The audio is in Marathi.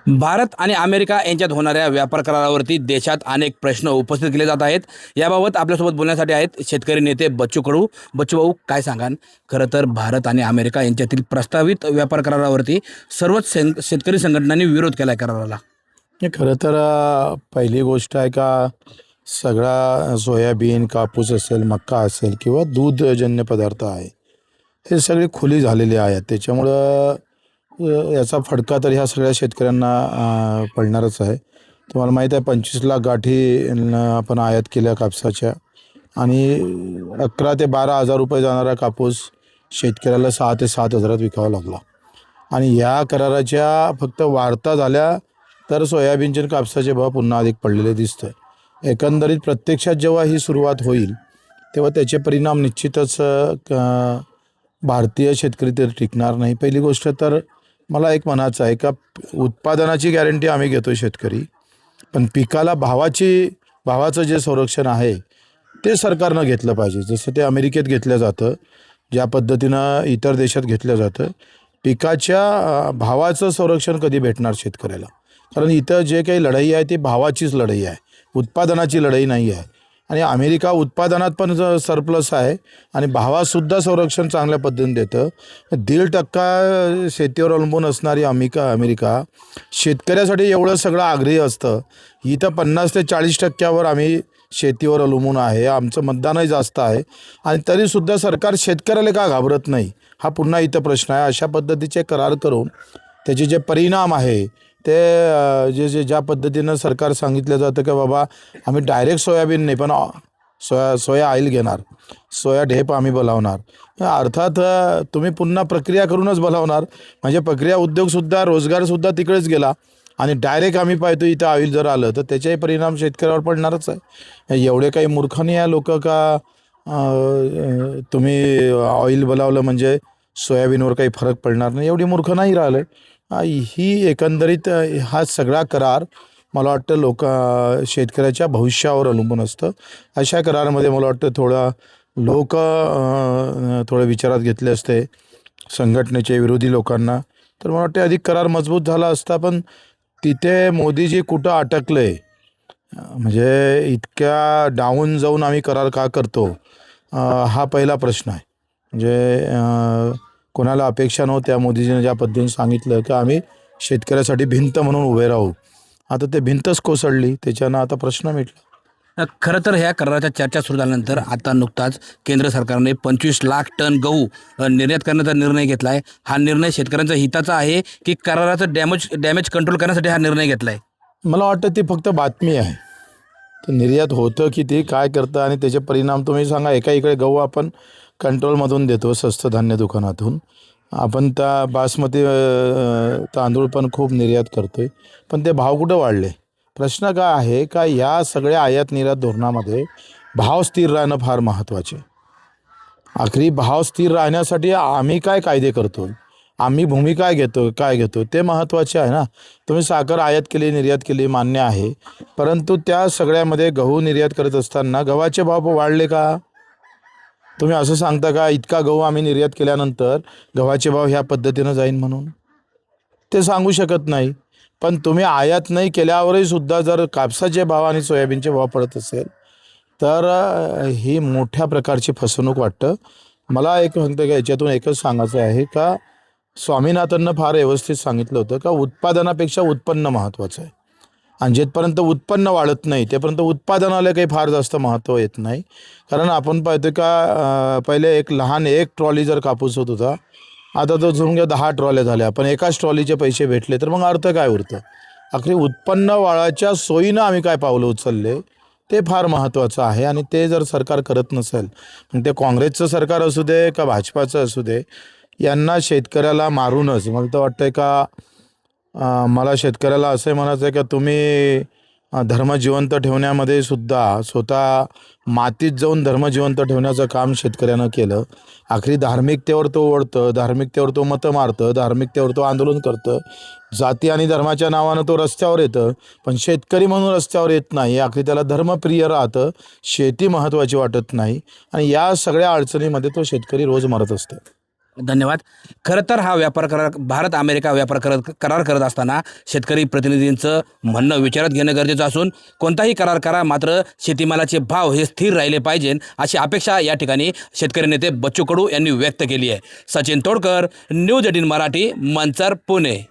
भारत आणि अमेरिका यांच्यात होणाऱ्या व्यापार करारावरती देशात अनेक प्रश्न उपस्थित केले जात आहेत. याबाबत आपल्यासोबत बोलण्यासाठी आहेत शेतकरी नेते बच्चू कडू. बच्चू भाऊ, काय सांगाल? खरं तर भारत आणि अमेरिका यांच्यातील प्रस्तावित व्यापार करारावरती सर्वच शेतकरी संघटनांनी विरोध केला आहे कराराला. हे खरं तर पहिली गोष्ट आहे का सगळा सोयाबीन, कापूस असेल, मक्का असेल किंवा दूधजन्य पदार्थ आहे, हे सगळे खुली झालेले आहेत. त्याच्यामुळं याचा फटका तर ह्या सगळ्या शेतकऱ्यांना पडणारच आहे. तुम्हाला माहीत आहे 25 लाख गाठी आपण आयात केल्या कापसाच्या आणि 11 ते 12 हजार रुपये जाणारा कापूस शेतकऱ्याला 6 ते 7 हजारात विकावा लागला. आणि या कराराच्या फक्त वार्ता झाल्या तर सोयाबीनचे आणि कापसाचे भाव पुन्हा अधिक पडलेले दिसतं. एकंदरीत प्रत्यक्षात जेव्हा ही सुरुवात होईल तेव्हा त्याचे परिणाम निश्चितच भारतीय शेतकरी तर टिकणार नाही. पहिली गोष्ट तर मला एक म्हणायचं आहे का उत्पादनाची गॅरंटी आम्ही घेतो शेतकरी, पण पिकाला भावाचं जे संरक्षण आहे ते सरकारनं घेतलं पाहिजे. जसं ते अमेरिकेत घेतलं जातं, ज्या पद्धतीनं इतर देशात घेतलं जातं. पिकाच्या भावाचं संरक्षण कधी भेटणार शेतकऱ्याला? कारण इथं जे काही लढाई आहे ती भावाचीच लढाई आहे, उत्पादनाची लढाई नाही आहे. आणि अमेरिका उत्पादनात पण सरप्लस आहे आणि भावासुद्धा संरक्षण चांगल्या पद्धतीने देतं. 1.5% शेतीवर अवलंबून असणारी अमेरिका शेतकऱ्यासाठी एवढं सगळं आग्रही असतं. इथं 50 ते 40% आम्ही शेतीवर अवलंबून आहे. आमचं मतदानही जास्त आहे आणि तरीसुद्धा सरकार शेतकऱ्याला का घाबरत नाही, हा पुन्हा इथं प्रश्न आहे. अशा पद्धतीचे करार करून त्याचे जे परिणाम आहे ते ज्या पद्धतीनं सरकार सांगितलं जातं की बाबा आम्ही डायरेक्ट सोयाबीन नाही पण सोया ऑइल घेणार, सोया ढेप आम्ही बनवणार. अर्थात तुम्ही पुन्हा प्रक्रिया करूनच बनवणार, म्हणजे प्रक्रिया उद्योगसुद्धा, रोजगारसुद्धा तिकडेच गेला आणि डायरेक्ट आम्ही पाहतो इथं ऑइल जर आलं तर त्याचाही परिणाम शेतकऱ्यावर पडणारच आहे. एवढे काही मूर्ख नाही आहे लोक का तुम्ही ऑइल बनवलं म्हणजे सोयाबीनवर काही फरक पडणार नाही, एवढी मूर्ख नाही राहिलं. ही एकंदरीत हा सगळा करार मला वाटतं शेतकऱ्याच्या भविष्यावर अवलंबून असतं. अशा करारामध्ये मला वाटतं थोडे विचारात घेतले असते संघटनेचे विरोधी लोकांना, तर मला वाटतं अधिक करार मजबूत झाला असता. पण तिथे मोदीजी कुठं अटकले, म्हणजे इतक्या डाऊन जाऊन आम्ही करार का करतो, हा पहिला प्रश्न आहे. म्हणजे कोणाला अपेक्षा नव्हत्या, मोदीजीने ज्या पद्धतीने सांगितलं की आम्ही शेतकऱ्यासाठी भिंत म्हणून उभे राहू, आता ते भिंतच कोसळली. त्याच्यानं आता प्रश्न मिटला. खरं तर ह्या कराराच्या चर्चा सुरू झाल्यानंतर आता नुकताच केंद्र सरकारने 25 लाख टन गहू निर्यात करण्याचा निर्णय घेतला आहे. हा निर्णय शेतकऱ्यांच्या हिताचा आहे की कराराचं डॅमेज कंट्रोल करण्यासाठी हा निर्णय घेतला आहे? मला वाटतं ती फक्त बातमी आहे. तर निर्यात होतं की ते काय करतं आणि त्याचे परिणाम तुम्ही सांगा. एका इकडे गहू आपण कंट्रोलमधून देतो, स्वस्त धान्य दुकानातून. आपण त्या बासमती तांदूळ पण खूप निर्यात करतोय, पण ते भाव कुठं वाढले? प्रश्न काय आहे का या सगळ्या आयात निर्यात धोरणामध्ये भाव स्थिर राहणं फार महत्त्वाचे. आखरी भाव स्थिर राहण्यासाठी आम्ही काय कायदे करतो, आम्ही भूमिका काय घेतो ते महत्त्वाचे आहे ना. तुम्ही साखर आयात केली, निर्यात केली, मान्य आहे, परंतु त्या सगळ्यामध्ये गहू निर्यात करत असताना गव्हाचे भाव वाढले का? तुम्ही असं सांगता का इतका गहू आम्ही निर्यात केल्यानंतर गव्हाचे भाव ह्या पद्धतीनं जाईन म्हणून? ते सांगू शकत नाही. पण तुम्ही आयात नाही केल्यावरही सुद्धा जर कापसाचे भाव आणि सोयाबीनचे भाव पडत असेल तर ही मोठ्या प्रकारची फसवणूक वाटतं. मला एक म्हणतं का याच्यातून एकच सांगायचं आहे का स्वामीनाथननं फार व्यवस्थित सांगितलं होतं का उत्पादनापेक्षा उत्पन्न महत्त्वाचं आहे. आणि जेपर्यंत उत्पन्न वाढत नाही तेपर्यंत उत्पादनाला काही फार जास्त महत्त्व येत नाही. कारण आपण पाहतो का पहिले एक ट्रॉली जर कापूस होत होता, आता तो जमून घ्या 10 ट्रॉल्या झाल्या, पण एकाच ट्रॉलीचे पैसे भेटले तर मग अर्थ काय उरतं? अखेर उत्पन्न वाढायच्या सोयीनं आम्ही काय पावलं उचलले ते फार महत्त्वाचं आहे. आणि ते जर सरकार करत नसेल, मग ते काँग्रेसचं सरकार असू दे का भाजपाचं असू दे, यांना शेतकऱ्याला मारूनच मला तर वाटतंय का मला शेतकऱ्याला असं म्हणायचं आहे का तुम्ही धर्म जिवंत ठेवण्यामध्ये सुद्धा स्वतः मातीत जाऊन धर्म जिवंत ठेवण्याचं काम शेतकऱ्यानं केलं. आखरी धार्मिकतेवर तो ओढतं, धार्मिकतेवर तो मतं मारतं, धार्मिकतेवर तो आंदोलन करतं, जाती आणि धर्माच्या नावानं तो रस्त्यावर येतं, पण शेतकरी म्हणून रस्त्यावर येत नाही. आखरी त्याला धर्मप्रिय राहतं, शेती महत्त्वाची वाटत नाही आणि या सगळ्या अडचणीमध्ये तो शेतकरी रोज मरत असतो. धन्यवाद. खरं तर हा व्यापार करार भारत अमेरिका व्यापार करार करत असताना शेतकरी प्रतिनिधींचं म्हणणं विचारात घेणं गरजेचं असून कोणताही करार करा मात्र शेतीमालाचे भाव हे स्थिर राहिले पाहिजे अशी अपेक्षा या ठिकाणी शेतकरी नेते बच्चू कडू यांनी व्यक्त केली आहे. सचिन तोडकर, न्यूज 18 मराठी, मंचर, पुणे.